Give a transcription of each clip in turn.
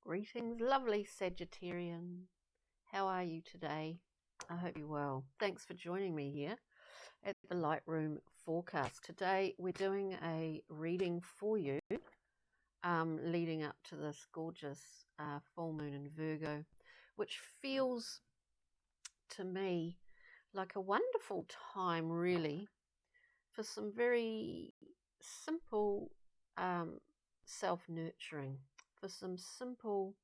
Greetings, lovely Sagittarian. How are you today? I hope you're well. Thanks for joining me here at the Lightroom forecast. Today we're doing a reading for you leading up to this gorgeous full moon in Virgo, which feels to me like a wonderful time really for some very simple self-nurturing, for some simple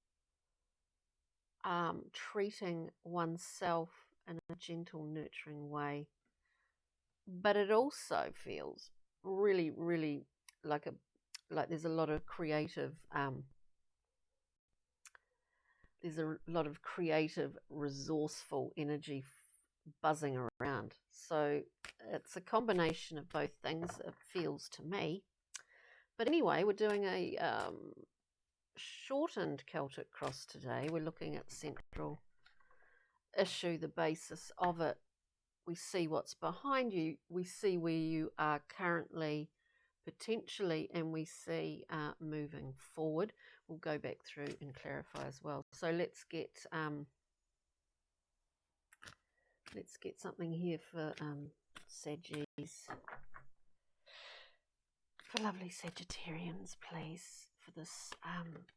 treating oneself in a gentle, nurturing way. But it also feels really like there's a lot of creative resourceful energy buzzing around. So it's a combination of both things, it feels to me. But anyway, we're doing a shortened Celtic cross today. We're looking at central issue, the basis of it. We see what's behind you, we see where you are currently potentially, and we see moving forward. We'll go back through and clarify as well. So let's get something here for Saggies, for lovely Sagittarians, please, for this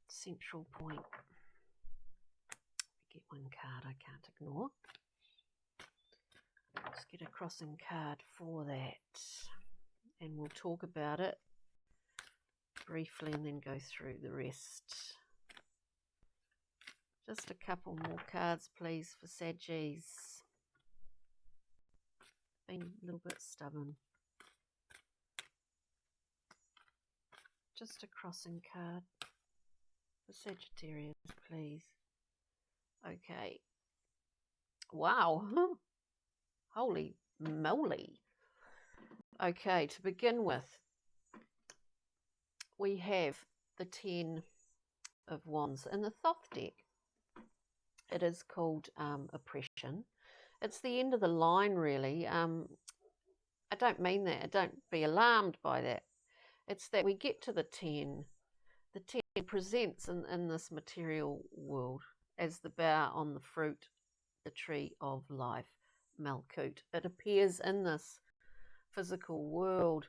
central point. Get one card I can't ignore. Let's get a crossing card for that, and we'll talk about it briefly and then go through the rest. Just a couple more cards, please, for Saggies. Been a little bit stubborn. Just a crossing card for Sagittarius, please. Okay. Wow. Holy moly. Okay, to begin with, we have the 10 of Wands in the Thoth deck. It is called oppression. It's the end of the line, really. I don't mean that. Don't be alarmed by that. It's that we get to the 10. The 10 presents in this material world as the bough on the fruit, the tree of life, Malkut. It appears in this physical world.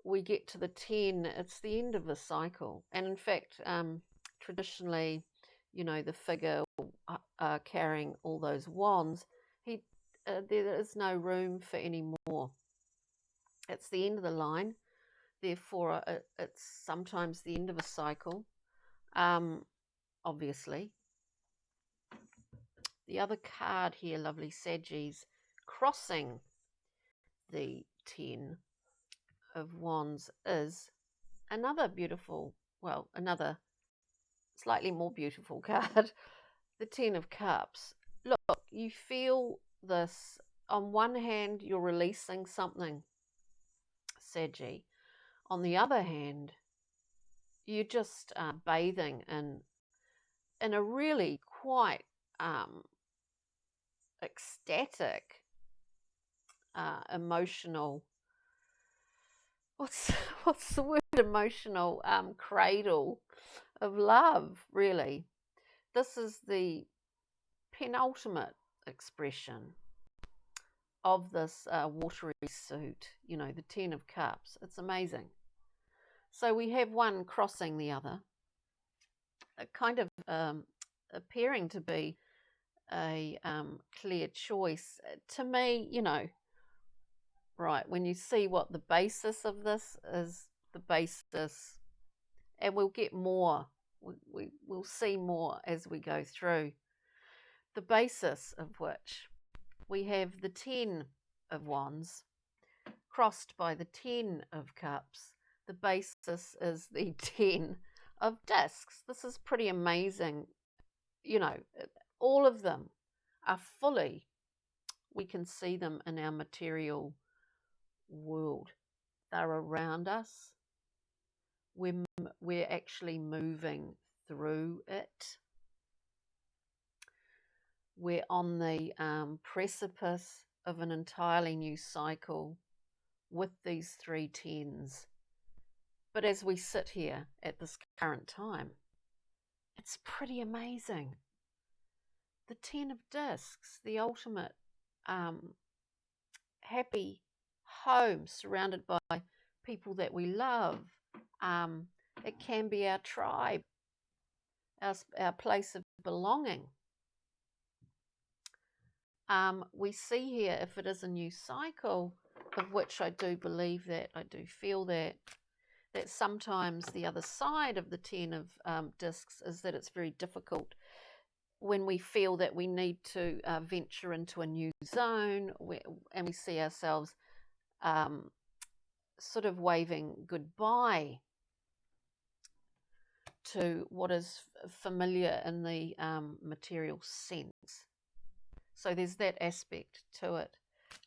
We get to the 10, it's the end of the cycle. And in fact, traditionally, the figure carrying all those wands, there is no room for any more. It's the end of the line. Therefore, it's sometimes the end of a cycle, obviously. The other card here, lovely Saggies, crossing the 10 of Wands, is another beautiful, another slightly more beautiful card, the 10 of Cups. Look, you feel this. On one hand, you're releasing something, Saggy. On the other hand, you're just bathing in a really quite ecstatic, emotional, what's the word, emotional cradle of love, really. This is the penultimate expression of this watery suit, the 10 of Cups. It's amazing. So we have one crossing the other, kind of appearing to be a clear choice. To me, right, when you see what the basis of this is, the basis, and we'll get more, we'll see more as we go through, the basis of which we have the 10 of Wands crossed by the 10 of Cups. The basis is the 10 of Discs. This is pretty amazing. All of them are fully, we can see them in our material world. They're around us. We're actually moving through it. We're on the precipice of an entirely new cycle with these 3 10s. But as we sit here at this current time, It's pretty amazing. The Ten of Discs, the ultimate happy home surrounded by people that we love. It can be our tribe, our place of belonging. We see here, if it is a new cycle, of which I do believe that, I do feel that sometimes the other side of the Ten of Discs is that it's very difficult when we feel that we need to venture into a new zone, and we see ourselves sort of waving goodbye to what is familiar in the material sense. So there's that aspect to it.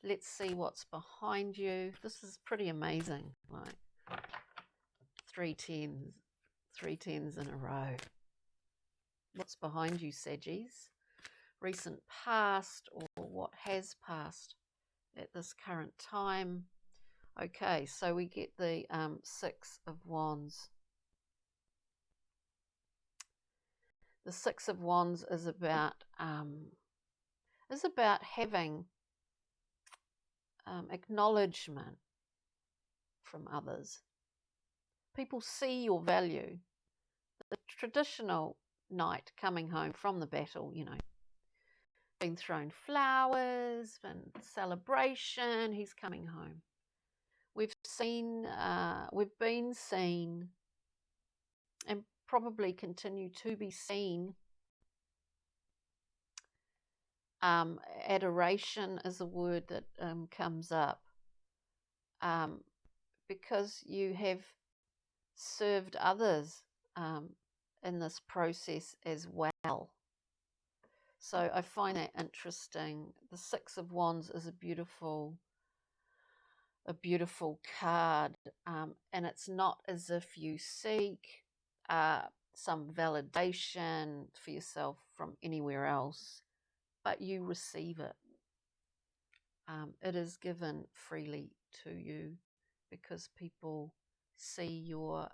Let's see what's behind you. This is pretty amazing, like three tens in a row. What's behind you, Saggies? Recent past, or what has passed at this current time. Okay, so we get the Six of Wands. The Six of Wands is about having acknowledgement from others. People see your value. The traditional knight coming home from the battle, you know, being thrown flowers and celebration, he's coming home. We've been seen, and probably continue to be seen. Adoration is a word that comes up because you have served others in this process as well. So I find that interesting. The Six of Wands is a beautiful card, and it's not as if you seek some validation for yourself from anywhere else, but you receive it. It is given freely to you because people see your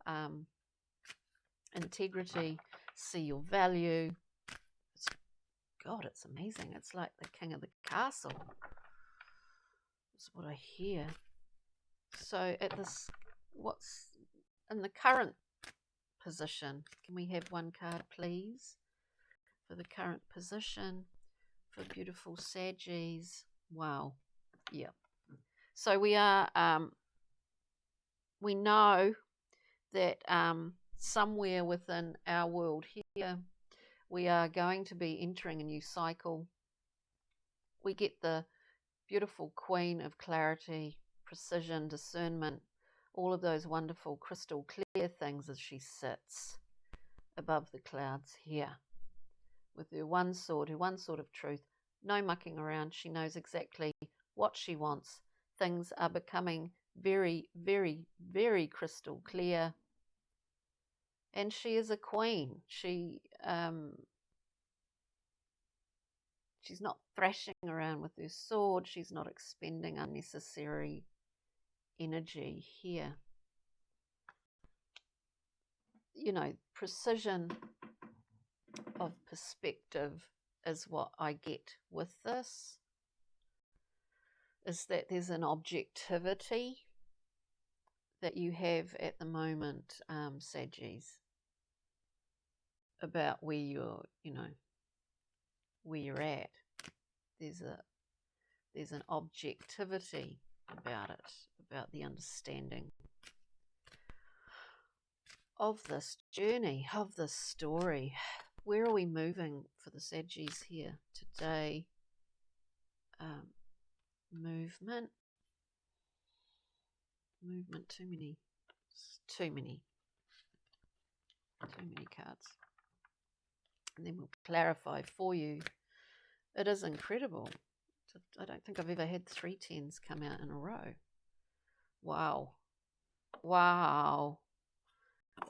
integrity, see your value. It's amazing. It's like the king of the castle. That's what I hear. So what's in the current position? Can we have one card, please, for the current position for beautiful Saggies? Wow. Yeah. So we are, we know that somewhere within our world here, we are going to be entering a new cycle. We get the beautiful Queen of Clarity, precision, discernment, all of those wonderful crystal clear things as she sits above the clouds here with her one sword of truth, no mucking around. She knows exactly what she wants. Things are becoming very, very, very crystal clear. And she is a queen. She's not thrashing around with her sword. She's not expending unnecessary energy here. You know, precision of perspective is what I get with this, is that there's an objectivity that you have at the moment, Saggies, about where you're, where you're at. There's an objectivity about it, about the understanding of this journey, of this story. Where are we moving for the Saggies here today? Movement, too many cards. And then we'll clarify for you. It is incredible. I don't think I've ever had 3 tens come out in a row. Wow.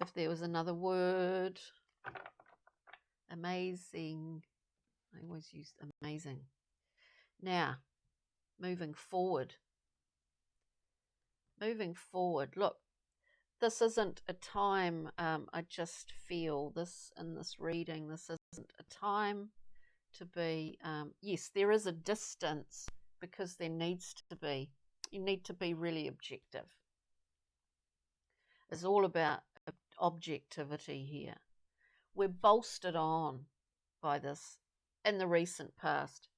If there was another word, amazing. I always use amazing. Now, moving forward. Look, this isn't a time, I just feel this in this reading, this isn't a time to be, yes, there is a distance because there needs to be. You need to be really objective. It's all about objectivity here. We're bolstered on by this in the recent past.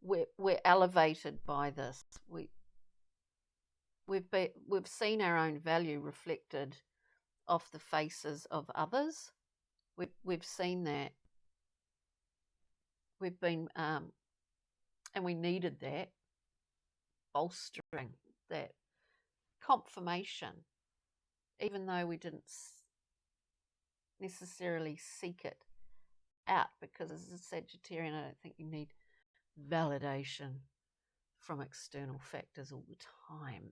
We're elevated by this. We've seen our own value reflected off the faces of others. We've seen that. We've been, and we needed that bolstering, that confirmation, even though we didn't necessarily seek it out, because as a Sagittarian, I don't think you need validation from external factors all the time.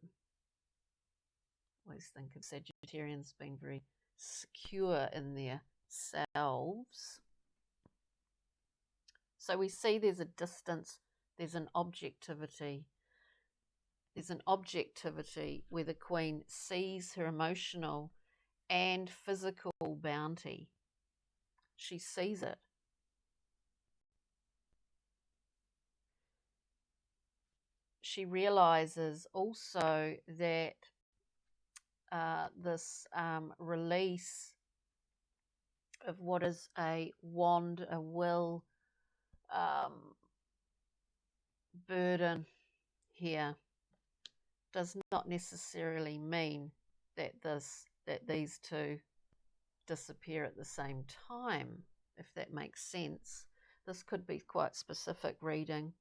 I always think of Sagittarians being very secure in their selves. So we see there's a distance, there's an objectivity. There's an objectivity where the Queen sees her emotional and physical bounty. She sees it. She realizes also that this release of what is a wand, a will, burden here does not necessarily mean that these two disappear at the same time, if that makes sense. This could be quite specific reading.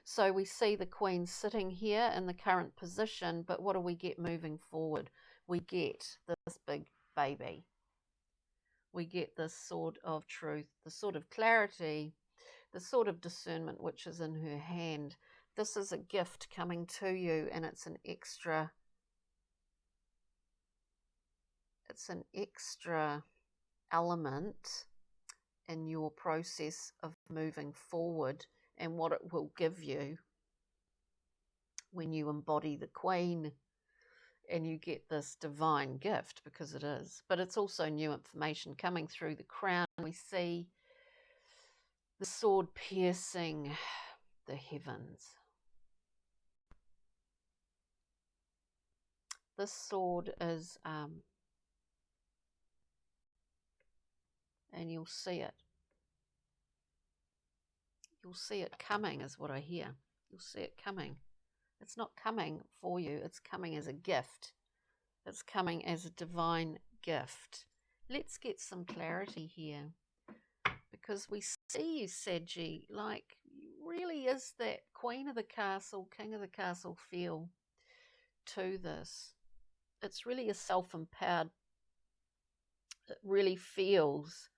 So we see the Queen sitting here in the current position, but what do we get moving forward? We get this big baby. We get this sort of truth, the sort of clarity, the sort of discernment which is in her hand. This is a gift coming to you, and it's an extra element in your process of moving forward, and what it will give you when you embody the Queen and you get this divine gift, because it is. But it's also new information coming through the crown. We see the sword piercing the heavens. This sword is, and you'll see it. You'll see it coming is what I hear. You'll see it coming. It's not coming for you. It's coming as a gift. It's coming as a divine gift. Let's get some clarity here, because we see you, Saggy, like really is that Queen of the Castle, King of the Castle feel to this. It's really a self-empowered, it really feels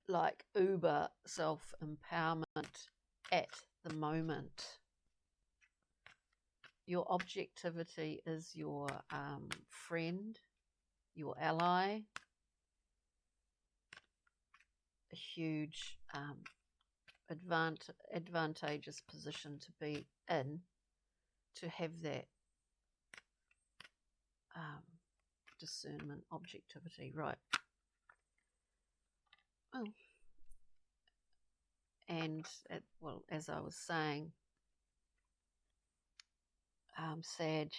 like uber self-empowerment at the moment. Your objectivity is your friend, your ally, a huge advantageous position to be in, to have that discernment, objectivity, right. Oh. And, well, as I was saying, Sag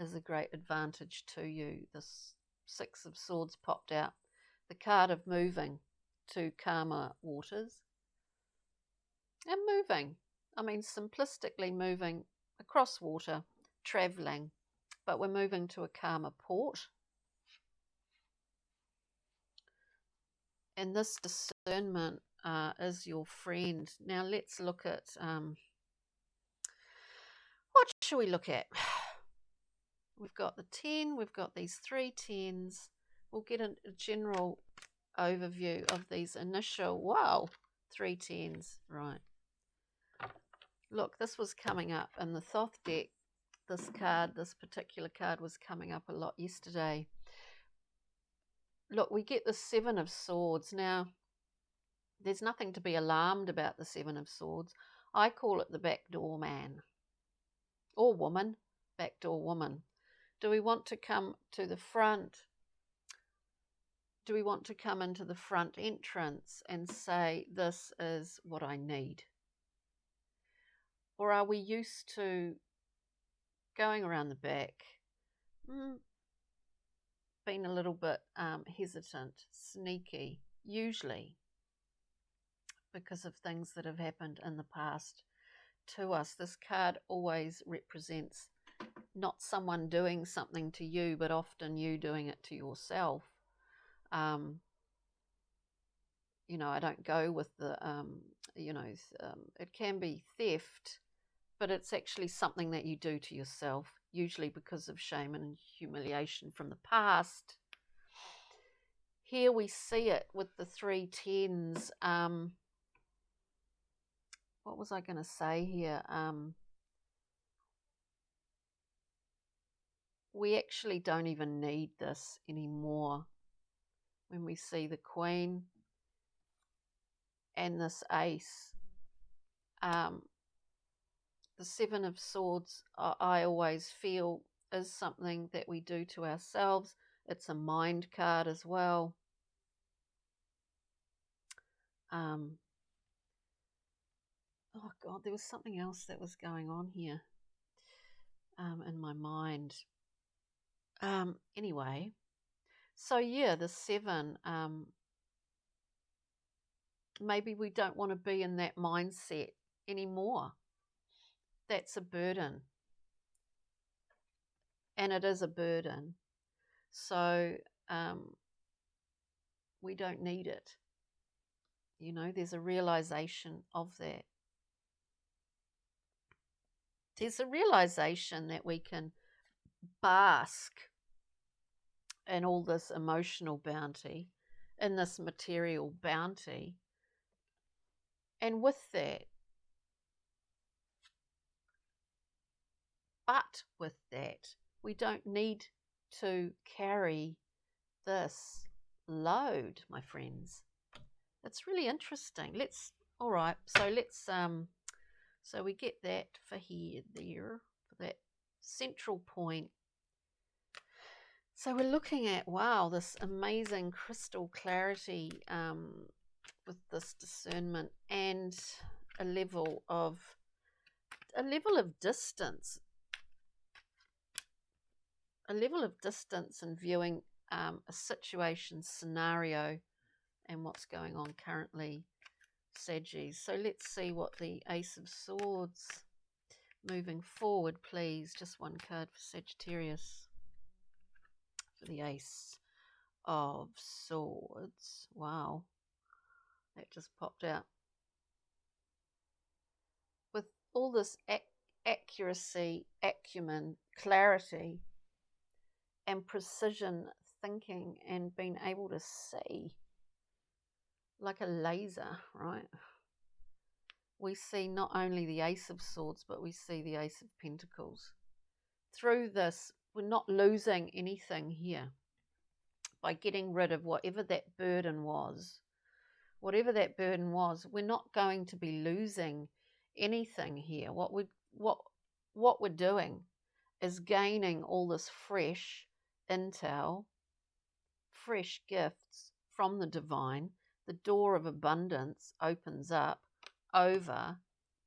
is a great advantage to you. This Six of Swords popped out. The card of moving to calmer waters. And moving. I mean, simplistically moving across water, travelling. But we're moving to a calmer port. And this discernment is your friend. Now let's look at, what should we look at? We've got the 10, we've got these 3 10s. We'll get a general overview of these initial, wow, 3 10s, right. Look, this was coming up in the Thoth deck. This card, this particular card was coming up a lot yesterday. Look, we get the 7 of Swords. Now, there's nothing to be alarmed about the 7 of Swords. I call it the backdoor man. Or woman, backdoor woman. Do we want to come to the front? Do we want to come into the front entrance and say, this is what I need? Or are we used to going around the back, being a little bit hesitant, sneaky, usually because of things that have happened in the past to us? This card always represents not someone doing something to you, but often you doing it to yourself. You know, I don't go with the, it can be theft, but it's actually something that you do to yourself, usually because of shame and humiliation from the past. Here we see it with the 3 tens. What was I going to say here? We actually don't even need this anymore. When we see the Queen and this Ace, the 7 of Swords, I always feel, is something that we do to ourselves. It's a mind card as well. Oh God, there was something else that was going on here in my mind. Anyway, so yeah, the 7, maybe we don't want to be in that mindset anymore. That's a burden. And it is a burden. So we don't need it. You know, there's a realization of that. There's a realization that we can bask in all this emotional bounty, in this material bounty. And with that, but with that, we don't need to carry this load, my friends. It's really interesting. All right, so let's, so we get that for here, there, for that central point. So we're looking at, wow, this amazing crystal clarity with this discernment and a level of distance. A level of distance in viewing a situation, scenario, and what's going on currently, Saggies. So let's see what the Ace of Swords moving forward, please. Just one card for Sagittarius for the Ace of Swords. Wow, that just popped out. With all this accuracy, acumen, clarity, and precision thinking, and being able to see like a laser, right? We see not only the Ace of Swords, but we see the Ace of Pentacles. Through this, we're not losing anything here by getting rid of whatever that burden was. Whatever that burden was, we're not going to be losing anything here. What we're doing is gaining all this fresh intel, fresh gifts from the divine. The door of abundance opens up over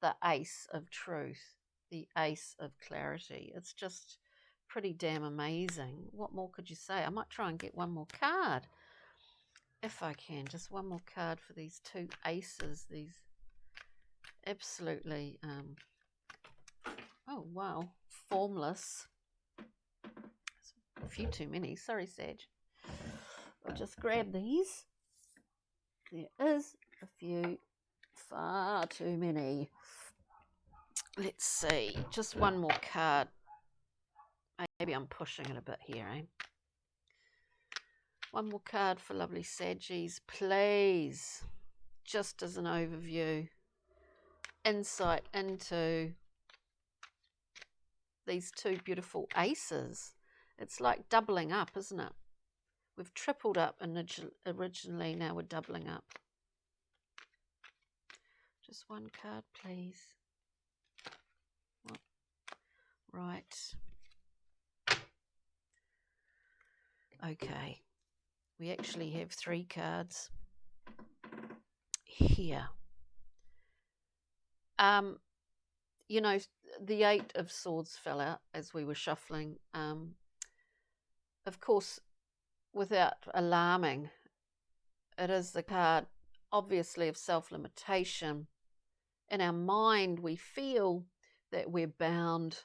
the Ace of Truth, the Ace of Clarity. It's just pretty damn amazing. What more could you say? I might try and get one more card if I can. Just one more card for these 2 aces. These absolutely, oh wow, formless. A few too many. Sorry, Sag. I'll just grab these. There is a few, far too many. Let's see. Just one more card. Maybe I'm pushing it a bit here, eh? One more card for lovely Saggies, please. Just as an overview. Insight into these 2 beautiful aces. It's like doubling up, isn't it? We've tripled up originally, now we're doubling up. Just one card, please. Right. Okay, we actually have 3 cards here. You know, the 8 of Swords fell out as we were shuffling. Of course, without alarming, it is the card, obviously, of self-limitation. In our mind, we feel that we're bound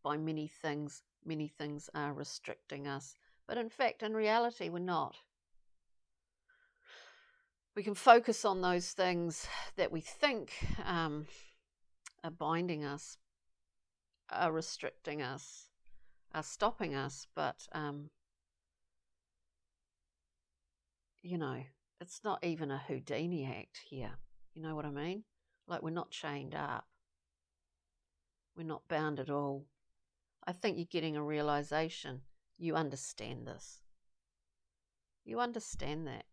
by many things. Many things are restricting us. But in fact, in reality, we're not. We can focus on those things that we think are binding us, are restricting us, are stopping us, but, you know, it's not even a Houdini act here. You know what I mean? Like, we're not chained up. We're not bound at all. I think you're getting a realization. You understand this. You understand that.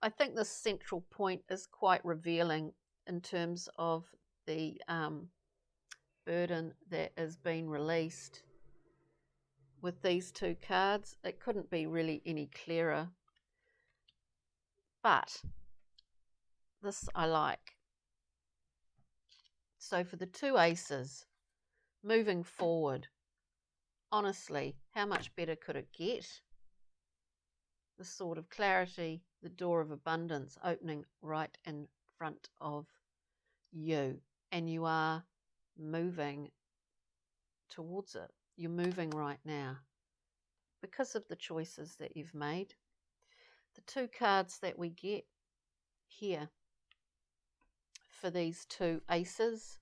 I think this central point is quite revealing in terms of the burden that is being released with these 2 cards. It couldn't be really any clearer. But this I like. So for the 2 aces, moving forward, honestly, how much better could it get? The Sword of Clarity, the door of abundance opening right in front of you. And you are moving towards it. You're moving right now because of the choices that you've made. The 2 cards that we get here for these 2 aces,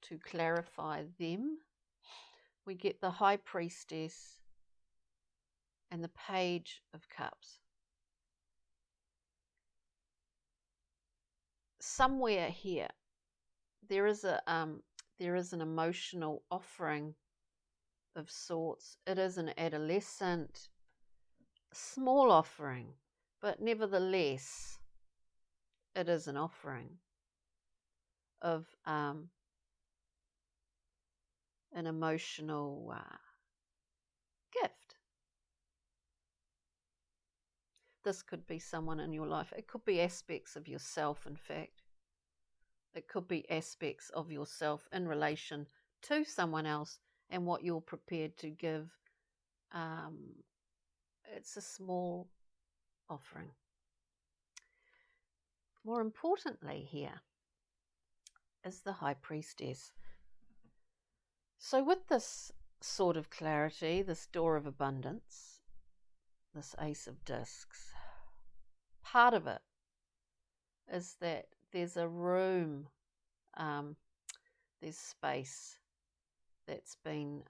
to clarify them, we get the High Priestess and the Page of Cups. Somewhere here, there is an emotional offering of sorts. It is an adolescent, small offering, but nevertheless, it is an offering of an emotional gift. This could be someone in your life. It could be aspects of yourself, in fact. It could be aspects of yourself in relation to someone else and what you're prepared to give. It's a small offering. More importantly here is the High Priestess. So with this Sword of Clarity, this door of abundance, this Ace of Discs, part of it is that there's a room, there's space that's been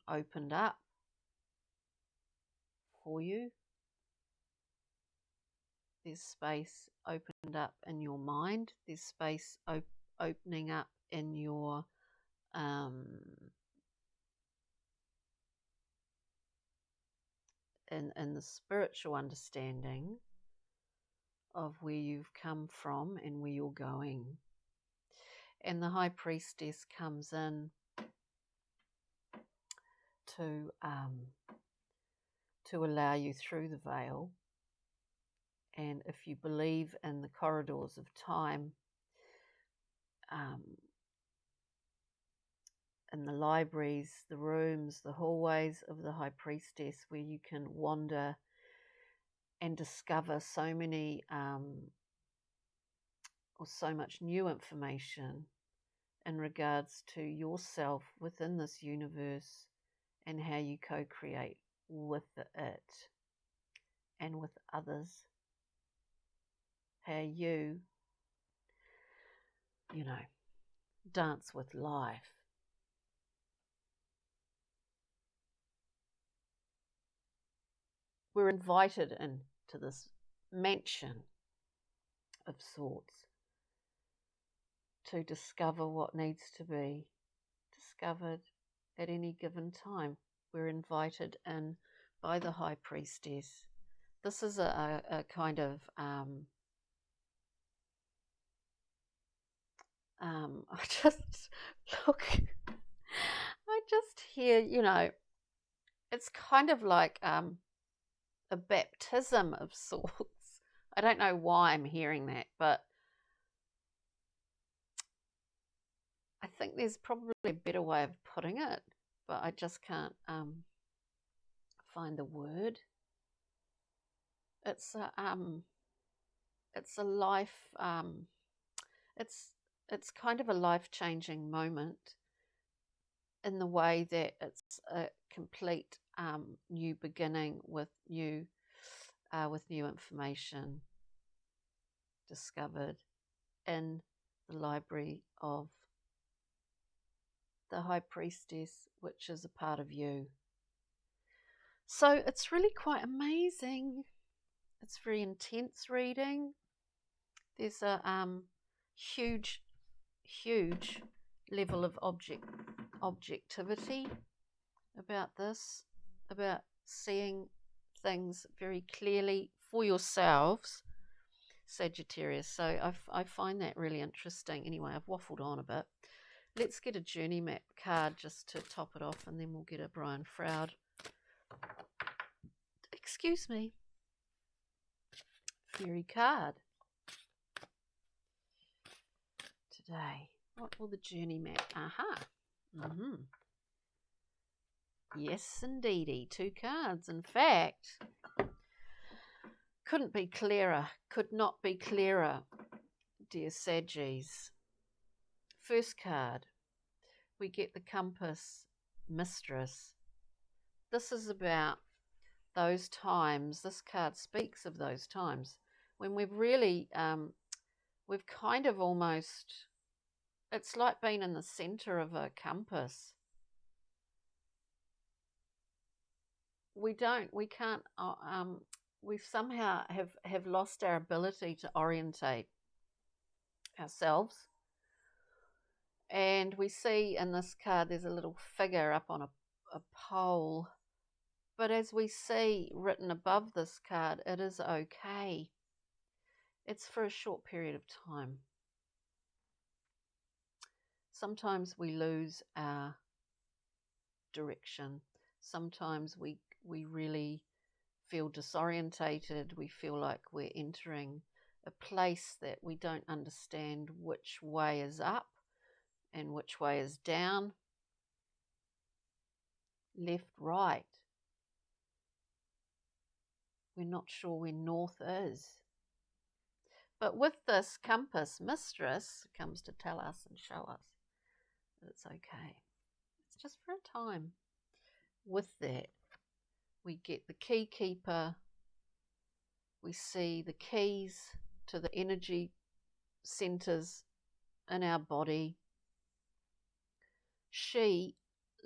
opened up for you. There's space opened up in your mind. There's space opening up in your in the spiritual understanding of where you've come from and where you're going. And the High Priestess comes in to allow you through the veil. And if you believe in the corridors of time, in the libraries, the rooms, the hallways of the High Priestess, where you can wander and discover so many or so much new information in regards to yourself within this universe and how you co-create with it and with others. How you dance with life. We're invited into this mansion of sorts to discover what needs to be discovered at any given time. We're invited in by the High Priestess. This is a kind of I just hear, it's kind of like a baptism of sorts. I don't know why I'm hearing that, but I think there's probably a better way of putting it, but I just can't find the word. It's a life. It's kind of a life-changing moment in the way that it's a complete new beginning with new information discovered in the library of the High Priestess, which is a part of you. So it's really quite amazing. It's very intense reading. There's a huge level of objectivity about this, about seeing things very clearly for yourselves, Sagittarius. So I find that really interesting. Anyway, I've waffled on a bit. Let's get a journey map card just to top it off, and then we'll get a Brian Froud. Excuse me. Fairy card. Today. What will the journey map? Aha. Yes, indeedy. 2 cards. In fact, couldn't be clearer. Could not be clearer, dear Saggies. First card, we get the Compass Mistress. This is about those times. This card speaks of those times when we've really, we've kind of almost, it's like being in the center of a compass. We can't, we somehow have lost our ability to orientate ourselves. And we see in this card there's a little figure up on a pole. But as we see written above this card, it is okay. It's for a short period of time. Sometimes we lose our direction. Sometimes we really feel disorientated. We feel like we're entering a place that we don't understand which way is up and which way is down, left, right. We're not sure where north is. But with this Compass Mistress, it comes to tell us and show us that it's okay. It's just for a time. With that, we get the Key Keeper. We see the keys to the energy centers in our body. She,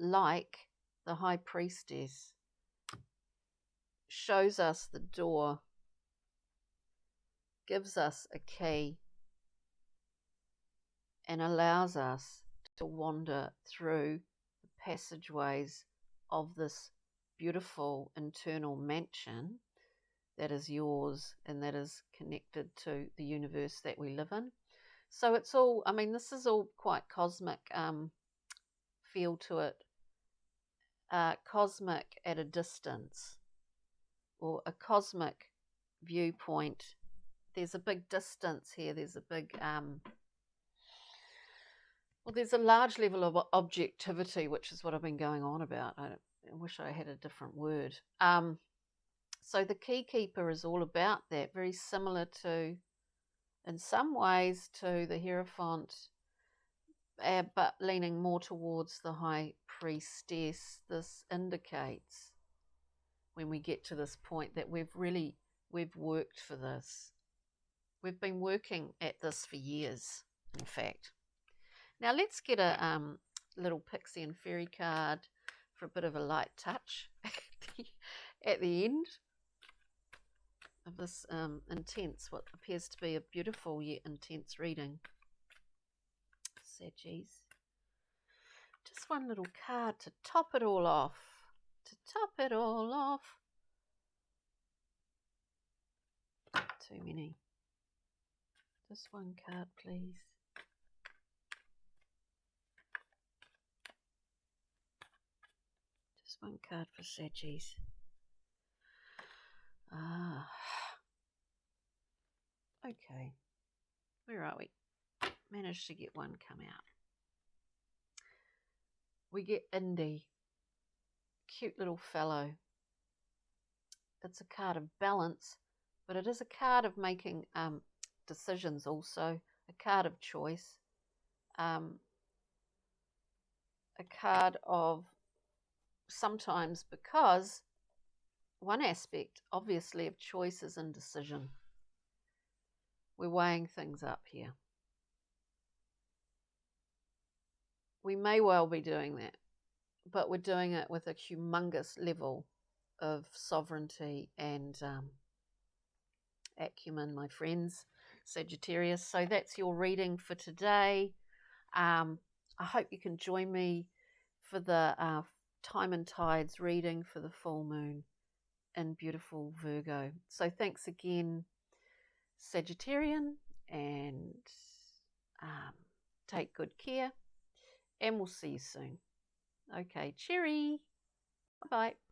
like the High Priestess, shows us the door, gives us a key, and allows us to wander through the passageways of this beautiful internal mansion that is yours and that is connected to the universe that we live in. So it's all, I mean, this is all quite cosmic feel to it, cosmic at a distance, or a cosmic viewpoint. There's a big distance here. There's a big, well, there's a large level of objectivity, which is what I've been going on about. I wish I had a different word. So the Key Keeper is all about that, very similar to, in some ways, to the Hierophant, but leaning more towards the High Priestess. This indicates, when we get to this point, that we've worked for this. We've been working at this for years, in fact. Now let's get a little pixie and fairy card for a bit of a light touch at the end of this intense, what appears to be a beautiful yet intense reading. Saggies. Just one little card to top it all off. To top it all off. Too many. Just one card, please. Just one card for Saggies. Okay. Where are we? Managed to get one come out. We get Indy. Cute little fellow. It's a card of balance, but it is a card of making decisions also, a card of choice, a card of sometimes, because one aspect obviously of choice is indecision. We're weighing things up here. We may well be doing that, but we're doing it with a humongous level of sovereignty and acumen, my friends, Sagittarius. So that's your reading for today. I hope you can join me for the Time and Tides reading for the full moon in beautiful Virgo. So thanks again, Sagittarian, and take good care, and we'll see you soon. Okay, cheery. Bye-bye.